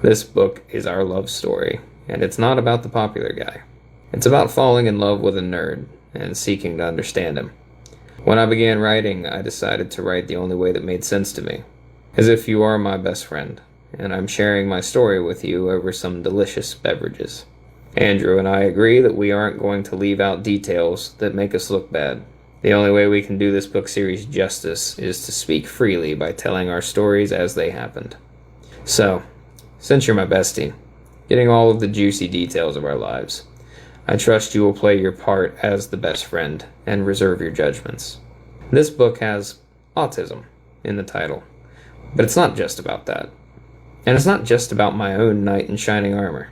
This book is our love story, and it's not about the popular guy. It's about falling in love with a nerd and seeking to understand him. When I began writing, I decided to write the only way that made sense to me, as if you are my best friend, and I'm sharing my story with you over some delicious beverages. Andrew and I agree that we aren't going to leave out details that make us look bad. The only way we can do this book series justice is to speak freely by telling our stories as they happened. So, since you're my bestie, getting all of the juicy details of our lives, I trust you will play your part as the best friend and reserve your judgments. This book has autism in the title, but it's not just about that. And it's not just about my own knight in shining armor.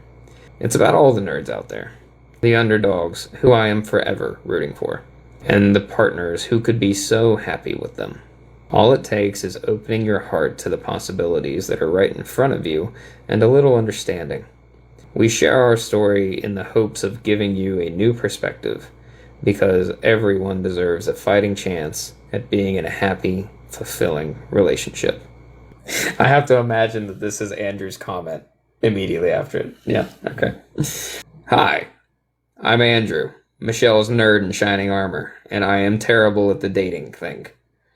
It's about all the nerds out there, the underdogs who I am forever rooting for, and the partners who could be so happy with them. All it takes is opening your heart to the possibilities that are right in front of you and a little understanding. We share our story in the hopes of giving you a new perspective, because everyone deserves a fighting chance at being in a happy, fulfilling relationship. I have to imagine that this is Andrew's comment immediately after it. Yeah, okay. Hi, I'm Andrew, Michelle's nerd in shining armor, and I am terrible at the dating thing.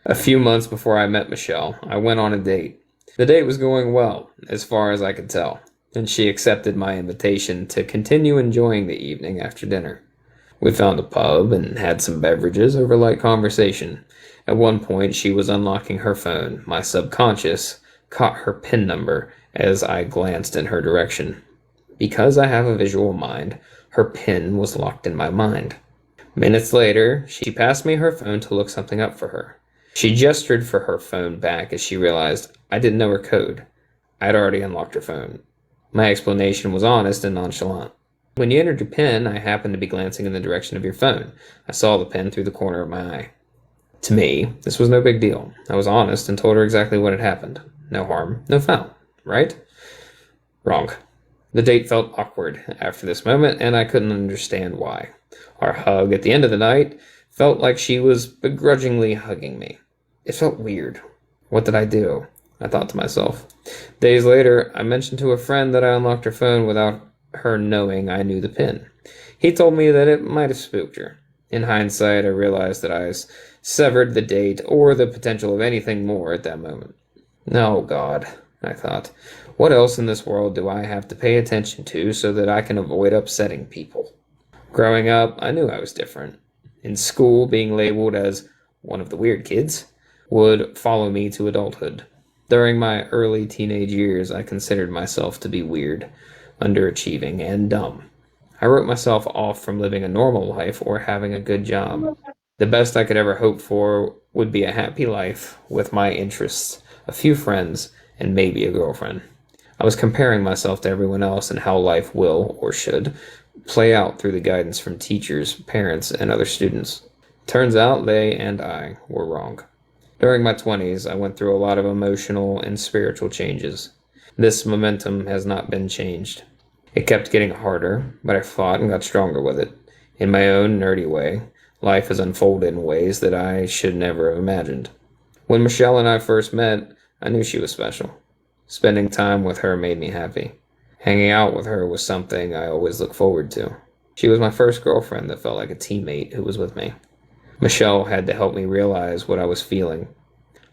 A few months before I met Michelle, I went on a date. The date was going well, as far as I could tell, and she accepted my invitation to continue enjoying the evening after dinner. We found a pub and had some beverages over light conversation. At one point, she was unlocking her phone. My subconscious caught her PIN number as I glanced in her direction. Because I have a visual mind, her PIN was locked in my mind. Minutes later, she passed me her phone to look something up for her. She gestured for her phone back as she realized I didn't know her code. I'd already unlocked her phone. My explanation was honest and nonchalant. When you entered your PIN, I happened to be glancing in the direction of your phone. I saw the PIN through the corner of my eye. To me, this was no big deal. I was honest and told her exactly what had happened. No harm, no foul, right? Wrong. The date felt awkward after this moment, and I couldn't understand why. Our hug at the end of the night felt like she was begrudgingly hugging me. It felt weird. What did I do? I thought to myself. Days later, I mentioned to a friend that I unlocked her phone without her knowing I knew the PIN. He told me that it might have spooked her. In hindsight, I realized that I severed the date or the potential of anything more at that moment. Oh God, I thought. What else in this world do I have to pay attention to so that I can avoid upsetting people? Growing up, I knew I was different. In school, being labeled as one of the weird kids would follow me to adulthood. During my early teenage years, I considered myself to be weird, underachieving, and dumb. I wrote myself off from living a normal life or having a good job. The best I could ever hope for would be a happy life with my interests, a few friends, and maybe a girlfriend. I was comparing myself to everyone else and how life will, or should, play out through the guidance from teachers, parents, and other students. Turns out they and I were wrong. During my 20s, I went through a lot of emotional and spiritual changes. This momentum has not been changed. It kept getting harder, but I fought and got stronger with it. In my own nerdy way, life has unfolded in ways that I should never have imagined. When Michelle and I first met, I knew she was special. Spending time with her made me happy. Hanging out with her was something I always looked forward to. She was my first girlfriend that felt like a teammate who was with me. Michelle had to help me realize what I was feeling.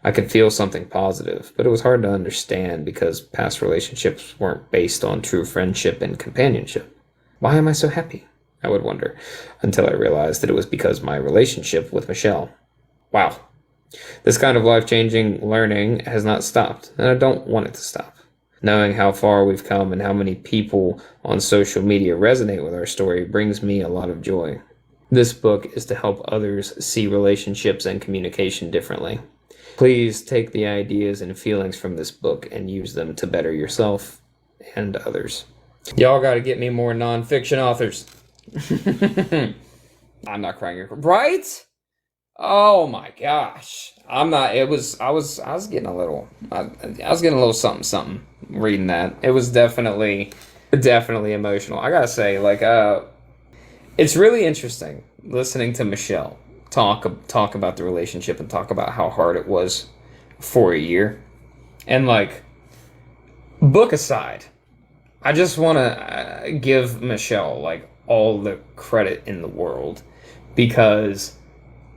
I could feel something positive, but it was hard to understand because past relationships weren't based on true friendship and companionship. Why am I so happy? I would wonder, until I realized that it was because my relationship with Michelle. Wow. This kind of life-changing learning has not stopped, and I don't want it to stop. Knowing how far we've come and how many people on social media resonate with our story brings me a lot of joy. This book is to help others see relationships and communication differently. Please take the ideas and feelings from this book and use them to better yourself and others. Y'all gotta get me more nonfiction authors. I'm not crying here. Right? Oh my gosh. I was getting a little something reading that. It was definitely emotional. I gotta say, it's really interesting listening to Michelle talk about the relationship and talk about how hard it was for a year. And book aside, I just want to give Michelle like all the credit in the world because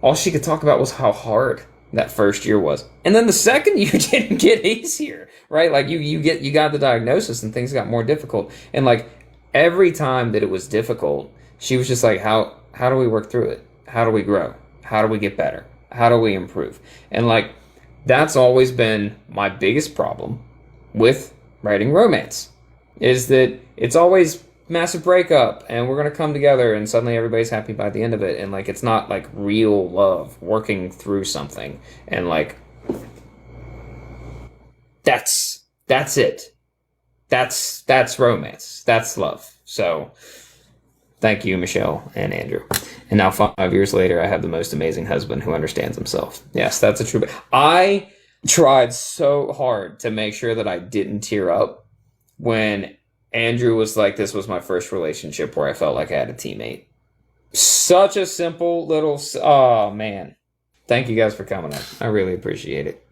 all she could talk about was how hard that first year was. And then the second year didn't get easier, right? Like you got the diagnosis and things got more difficult. And like every time that it was difficult, she was just like, how do we work through it? How do we grow? How do we get better? How do we improve? And like that's always been my biggest problem with writing romance is that it's always massive breakup and we're going to come together and suddenly everybody's happy by the end of it, and like it's not like real love working through something, and like that's it. That's romance. That's love. So thank you, Michelle and Andrew. And now 5 years later, I have the most amazing husband who understands himself. Yes, that's a true. I tried so hard to make sure that I didn't tear up when Andrew was like, this was my first relationship where I felt like I had a teammate. Such a simple little, oh man. Thank you guys for coming in. I really appreciate it.